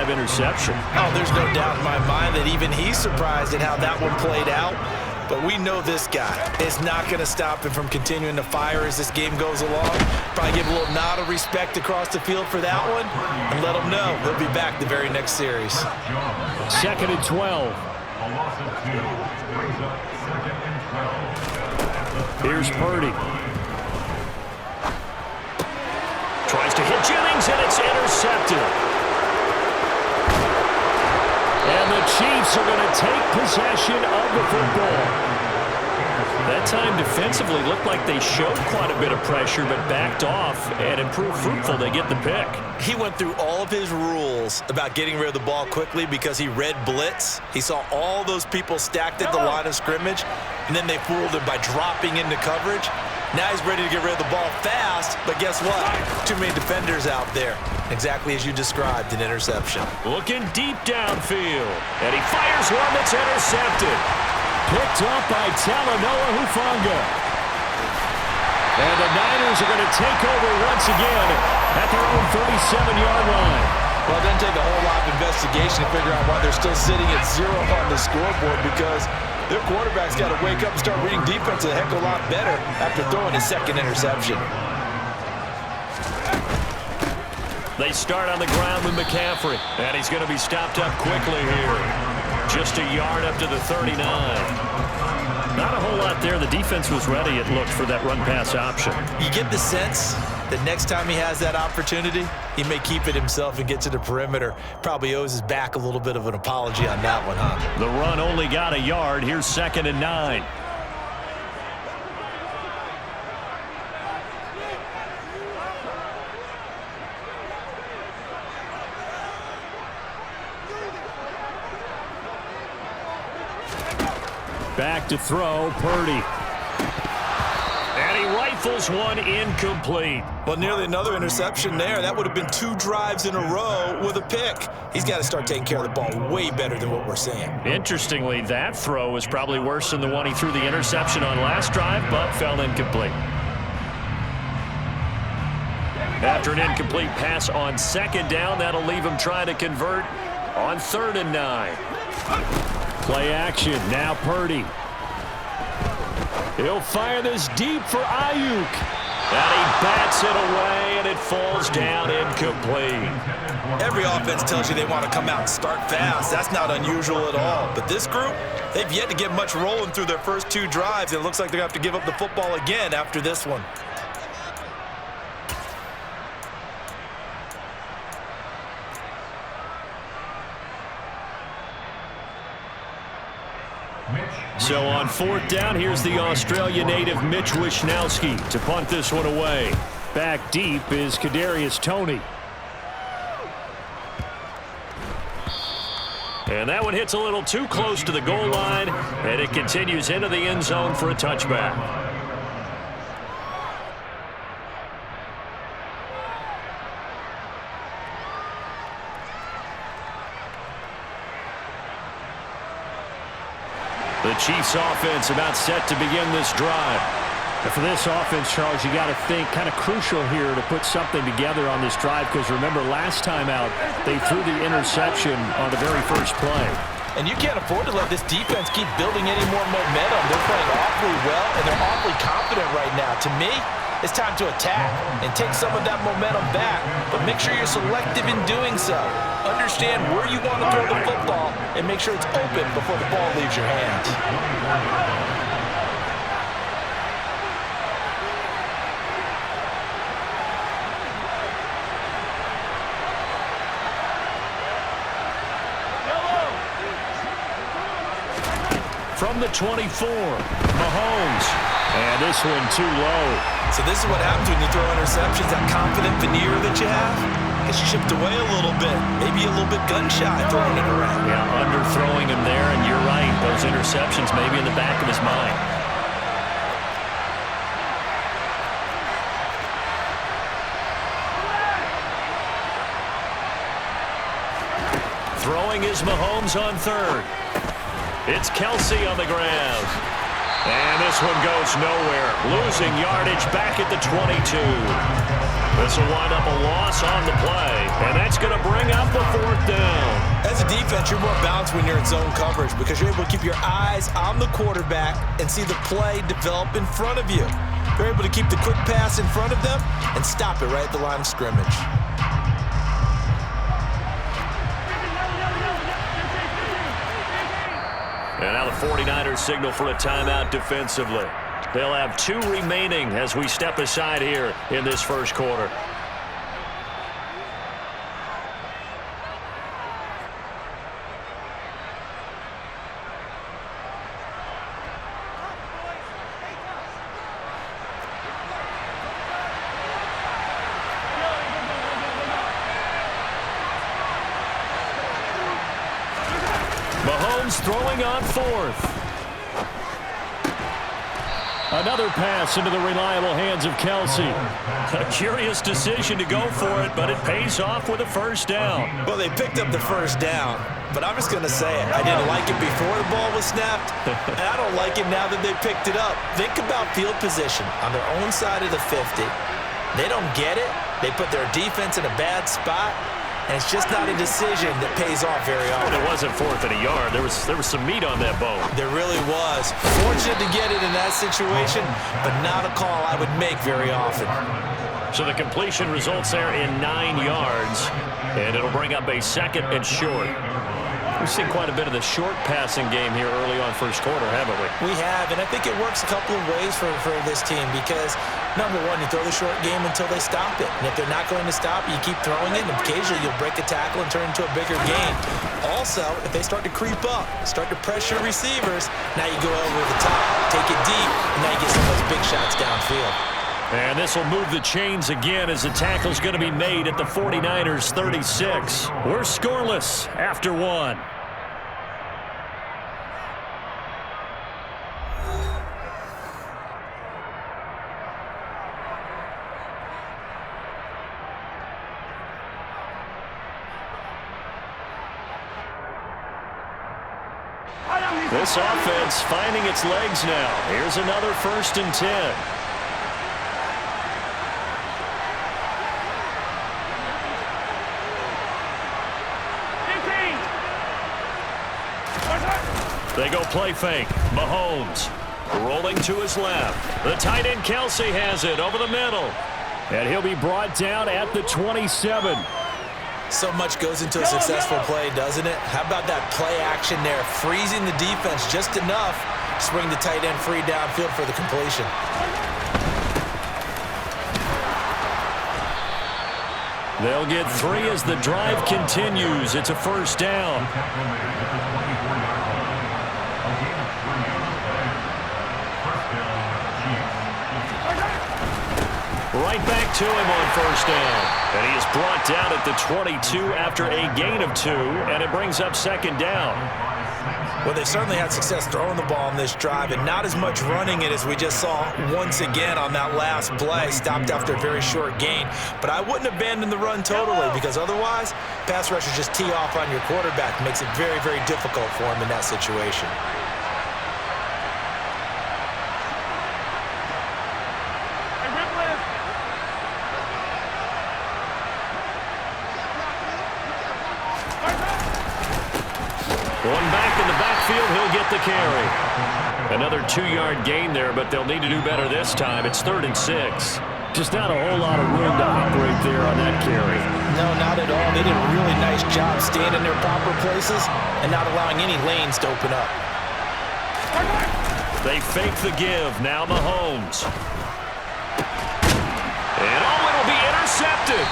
drive interception. Oh, there's no doubt in my mind that even he's surprised at how that one played out. But we know this guy is not going to stop him from continuing to fire as this game goes along. Probably give a little nod of respect across the field for that one and let him know he'll be back the very next series. 2nd and 12. Here's Purdy. Tries to hit Jennings, and it's intercepted. And the Chiefs are going to take possession of the football. That time defensively looked like they showed quite a bit of pressure, but backed off and improved fruitful. They get the pick. He went through all of his rules about getting rid of the ball quickly because he read blitz. He saw all those people stacked at the line of scrimmage, and then they fooled him by dropping into coverage. Now he's ready to get rid of the ball fast, but guess what? Too many defenders out there. Exactly as you described, an interception. Looking deep downfield, and he fires one that's intercepted. Picked up by Talanoa Hufanga. And the Niners are going to take over once again at their own 37-yard line. Well, it doesn't take a whole lot of investigation to figure out why they're still sitting at 0 on the scoreboard, because their quarterback's got to wake up and start reading defense a heck of a lot better after throwing his second interception. They start on the ground with McCaffrey, and he's going to be stopped up quickly here. Just a yard up to the 39. Not a whole lot there. The defense was ready, it looked, for that run-pass option. You get the sense that next time he has that opportunity, he may keep it himself and get to the perimeter. Probably owes his back a little bit of an apology on that one, huh? The run only got a yard. Here's 2nd and 9. Back to throw, Purdy. And he rifles one incomplete. Well, nearly another interception there. That would have been 2 drives in a row with a pick. He's got to start taking care of the ball way better than what we're seeing. Interestingly, that throw was probably worse than the one he threw the interception on last drive, but fell incomplete. After an incomplete pass on 2nd down, that'll leave him trying to convert on 3rd and 9. Play action, now Purdy. He'll fire this deep for Ayuk. And he bats it away, and it falls down incomplete. Every offense tells you they want to come out and start fast. That's not unusual at all. But this group, they've yet to get much rolling through their first 2 drives. It looks like they're going to have to give up the football again after this one. So on 4th down, here's the Australia native Mitch Wishnowsky to punt this one away. Back deep is Kadarius Toney. And that one hits a little too close to the goal line, and it continues into the end zone for a touchback. The Chiefs offense about set to begin this drive. And for this offense, Charles, you got to think kind of crucial here to put something together on this drive, because remember last time out they threw the interception on the very first play. And you can't afford to let this defense keep building any more momentum. They're playing awfully well, and they're awfully confident right now. To me, it's time to attack and take some of that momentum back, but make sure you're selective in doing so. Understand where you want to throw the football and make sure it's open before the ball leaves your hands. From the 24, Mahomes. And this one too low. So this is what happens when you throw interceptions, that confident veneer that you have gets chipped away a little bit. Maybe a little bit gun-shy throwing it around. Yeah, underthrowing him there, and you're right. Those interceptions maybe in the back of his mind. Throwing is Mahomes on 3rd. It's Kelsey on the ground. And this one goes nowhere. Losing yardage back at the 22. This will wind up a loss on the play. And that's going to bring up the 4th down. as a defense, you're more balanced when you're in zone coverage because you're able to keep your eyes on the quarterback and see the play develop in front of you. You're able to keep the quick pass in front of them and stop it right at the line of scrimmage. And now the 49ers signal for a timeout defensively. They'll have 2 remaining as we step aside here in this first quarter. Mahomes throwing on 4th. Another pass into the reliable hands of Kelce. A curious decision to go for it, but it pays off with a first down. Well, they picked up the first down, but I'm just going to say it. I didn't like it before the ball was snapped, and I don't like it now that they picked it up. Think about field position on their own side of the 50. They don't get it. They put their defense in a bad spot. And it's just not a decision that pays off very often. It wasn't 4th and a yard. There was some meat on that bone. There really was. Fortunate to get it in that situation, but not a call I would make very often. So the completion results there in 9 yards, and it'll bring up a 2nd and short. We've seen quite a bit of the short passing game here early on first quarter, haven't we? We have, and I think it works a couple of ways for this team because, number one, you throw the short game until they stop it. And if they're not going to stop it, you keep throwing it, and occasionally you'll break a tackle and turn it into a bigger gain. Also, if they start to creep up, start to pressure receivers, now you go over the top, take it deep, and now you get some of those big shots downfield. And this will move the chains again as the tackle's going to be made at the 49ers 36. We're scoreless after 1. This offense finding its legs now. Here's another 1st and 10. They go play fake. Mahomes rolling to his left. The tight end Kelce has it over the middle. And he'll be brought down at the 27. So much goes into a successful play, doesn't it? How about that play action there, freezing the defense just enough to bring the tight end free downfield for the completion. They'll get 3 as the drive continues. It's a first down. Right back to him on first down. And he is brought down at the 22 after a gain of 2, and it brings up 2nd down. Well, they certainly had success throwing the ball on this drive and not as much running it as we just saw once again on that last play. Stopped after a very short gain. But I wouldn't abandon the run totally because otherwise, pass rushers just tee off on your quarterback. Makes it very, very difficult for him in that situation. One back in the backfield, he'll get the carry. Another 2-yard gain there, but they'll need to do better this time. It's 3rd and 6. Just not a whole lot of room to operate there on that carry. No, not at all. They did a really nice job staying in their proper places and not allowing any lanes to open up. They fake the give. Now Mahomes. And it'll be intercepted.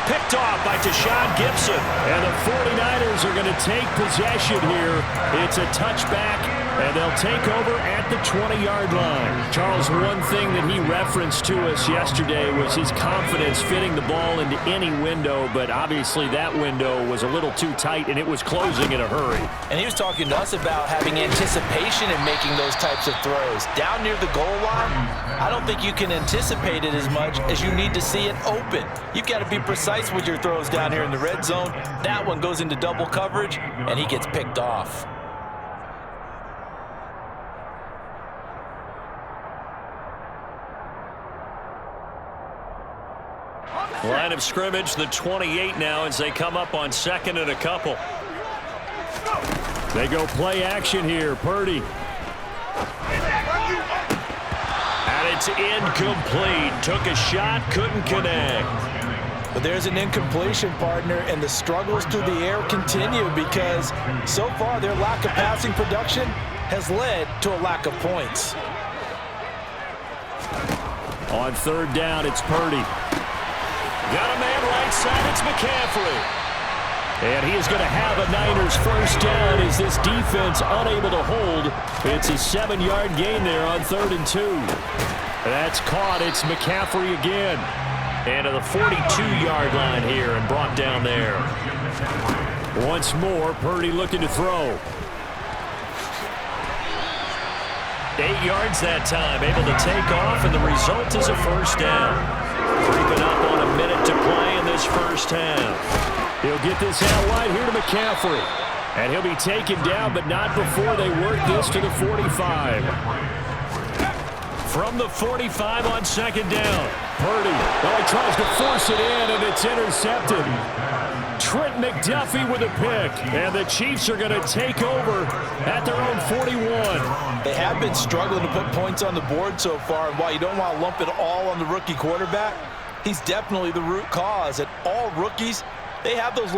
Picked off by Tashaun Gibson. And the 49ers are going to take possession here. It's a touchback, and they'll take over at the 20-yard line. Charles, one thing that he referenced to us yesterday was his confidence fitting the ball into any window, but obviously that window was a little too tight, and it was closing in a hurry. And he was talking to us about having anticipation in making those types of throws. Down near the goal line, I don't think you can anticipate it as much as you need to see it open. You've got to be precise with your throws down here in the red zone. That one goes into double coverage, and he gets picked off. Line of scrimmage, the 28 now as they come up on 2nd and a couple. They go play action here. Purdy. And it's incomplete. Took a shot, couldn't connect. But there's an incompletion, partner, and the struggles through the air continue because so far their lack of passing production has led to a lack of points. On third down, it's Purdy. Got a man right side, it's McCaffrey. And he is going to have a Niners first down as this defense unable to hold. It's a 7-yard gain there on 3rd and 2. That's caught. It's McCaffrey again. And to the 42-yard line here and brought down there. Once more, Purdy looking to throw. 8 yards that time, able to take off, and the result is a first down. Creeping up on a minute to play in this first half. He'll get this out wide here to McCaffrey. And he'll be taken down, but not before they work this to the 45. From the 45 on second down. Purdy, well, he tries to force it in, and it's intercepted. Trent McDuffie with a pick, and the Chiefs are going to take over at their own 41. They have been struggling to put points on the board so far, and while you don't want to lump it all on the rookie quarterback, he's definitely the root cause. And all rookies, they have those.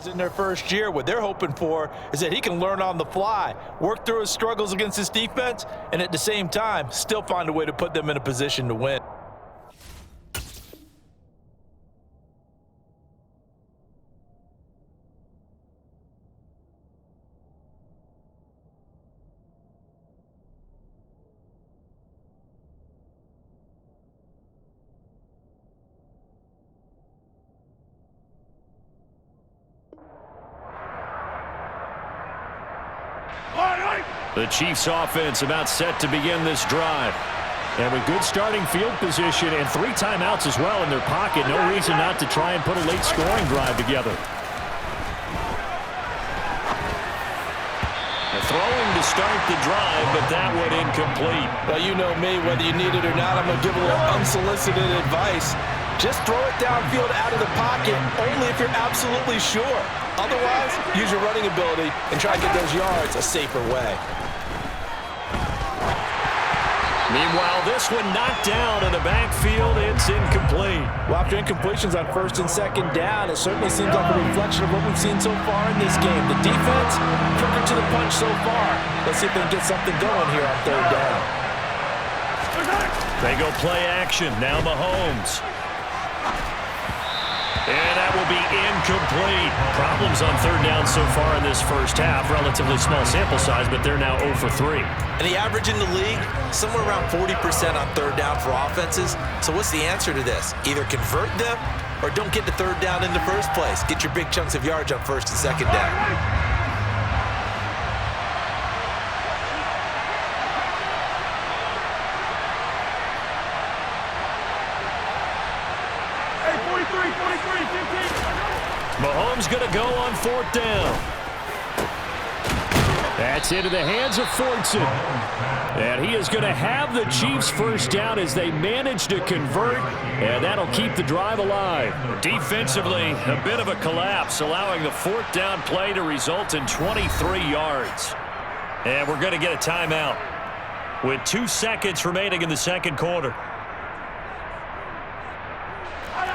In their first year, what they're hoping for is that he can learn on the fly, work through his struggles against his defense, and at the same time still find a way to put them in a position to win. The Chiefs offense about set to begin this drive. And with good starting field position and 3 timeouts as well in their pocket, no reason not to try and put a late scoring drive together. They're throwing to start the drive, but that one incomplete. Well, you know me, whether you need it or not, I'm going to give a little unsolicited advice. Just throw it downfield out of the pocket, only if you're absolutely sure. Otherwise, use your running ability and try to get those yards a safer way. Meanwhile, this one knocked down in the backfield. It's incomplete. Well, after incompletions on 1st and 2nd down, it certainly seems like a reflection of what we've seen so far in this game. The defense, quicker to the punch so far. Let's see if they can get something going here on 3rd down. They go play action. Now Mahomes. And that will be incomplete. Problems on 3rd down so far in this first half. Relatively small sample size, but they're now 0 for 3. And the average in the league, somewhere around 40% on 3rd down for offenses. So what's the answer to this? Either convert them or don't get to 3rd down in the first place. Get your big chunks of yards on 1st and 2nd down. Mahomes going to go on 4th down. That's into the hands of Fortson. And he is going to have the Chiefs first down as they manage to convert, and that'll keep the drive alive. Defensively, a bit of a collapse, allowing the 4th down play to result in 23 yards. And we're going to get a timeout with 2 seconds remaining in the 2nd quarter.